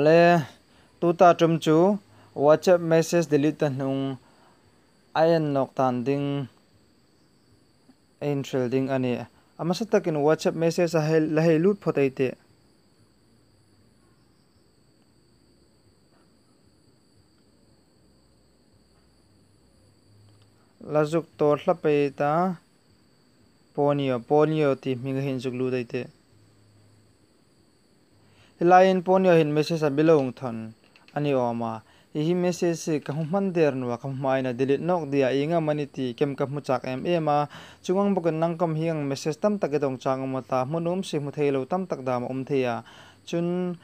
ole tuta tum chu WhatsApp message delete ta hnung ayan nok tan ding ein thil ding ani amasa takin WhatsApp message a la hei lut photai te lazuk tor hlape ta ponio ti minga hin zuk lu dai te line ponio hin message a belong thon ani oma hi message se ka man der no ka mai na delete nok dia inga maniti kem ka mu chak em ema chungang bokan nang kam hiang message tam tak dong chang ma ta munum se mu thelo tam tak da ma theya chun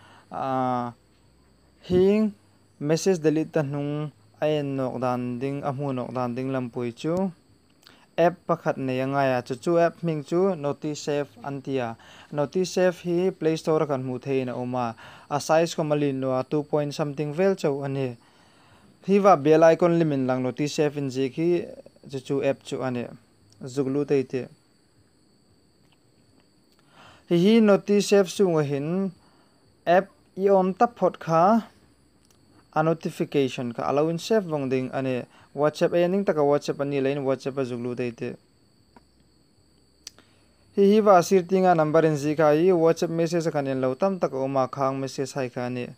hing message delete ta hnung ayen nok dan ding amu nok dan ding lampui chu app pakhat ne anga ya chu app ming chu notice save antia notice save hi play store kan mu theina oma a size ko malin no 2 point something vel chau ani hi wa bell icon limin lang notice save in ji ki chu app chu ani zuglu teite hi notice save su hin app i on tap phot kha a notification ka allowance save wong ding ani WhatsApp ending taka WhatsApp ani line WhatsApp zuglu deite hi wa sirtinga number in ji kai WhatsApp message kan en lo tam tak oma khang message hai khani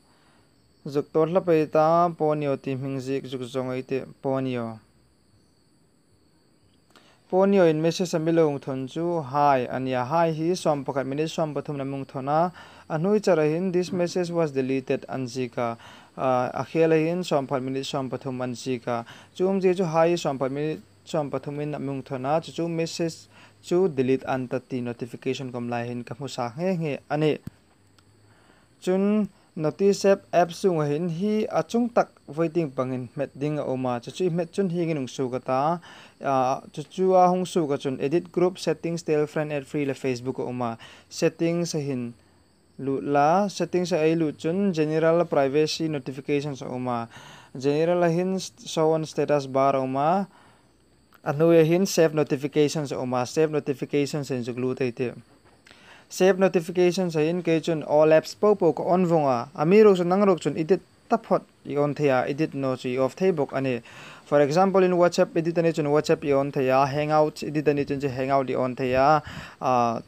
zuk tor la pe ta ponio ti ming ji zuk zong ite ponio in message amilong thon chu hi ania hi hi som pakhat minute som pathum na mung thona anui charahin this message was deleted anjika akhelahin som phat minute som pathum anjika chum je chu hi som phat minute som pathum in mung thona chu message chu delete antati notification kom lai hin ka mu sa nge ani chun notice app sung hin hi achung tak waiting pangin met ding oma chu met chun hi nginung su kata chu a hung su ka chun edit group settings tell friend add free la Facebook oma settings hin lu la settings ai lu chun general privacy notifications oma general hin show on status bar oma anu hin save notifications oma save notifications in juglu teite save notifications in ke chun all apps po ko on vonga amiro chun nangrok chun edit taphot I on thea edit no chi off thebok ani for example in WhatsApp edit ani chun WhatsApp I on thea hangout edit ani chun hangout I on thea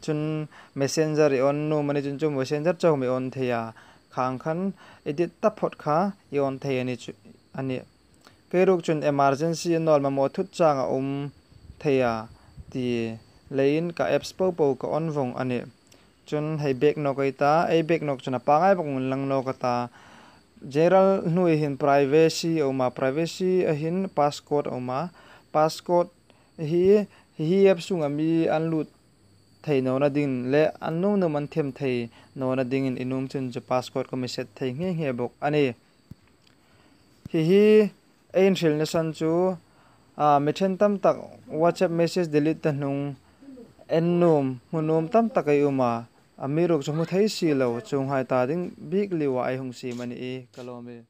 chun messenger I on no mani chun messenger chaw me on thea khang khan edit taphot kha I on thea ani keruk chun emergency nol ma mo thut changa thea ti lein ka apps po ko on vong ani chun hei back no kaita ei back nok chuna pangai bong lang no kata general nui hin privacy oma privacy hin passcode oma passcode hi app sunga mi anlut thei no na ding le annu no man them thei no na ding in inum chun je passcode ko mi set thei nge bok ani hi ein thil na san chu mithen tam tak WhatsApp message delete ta hnung ennum hunum tam takai uma amirok chomu thei si lo chung hai ta ding big liwa ai hung si mani e kalome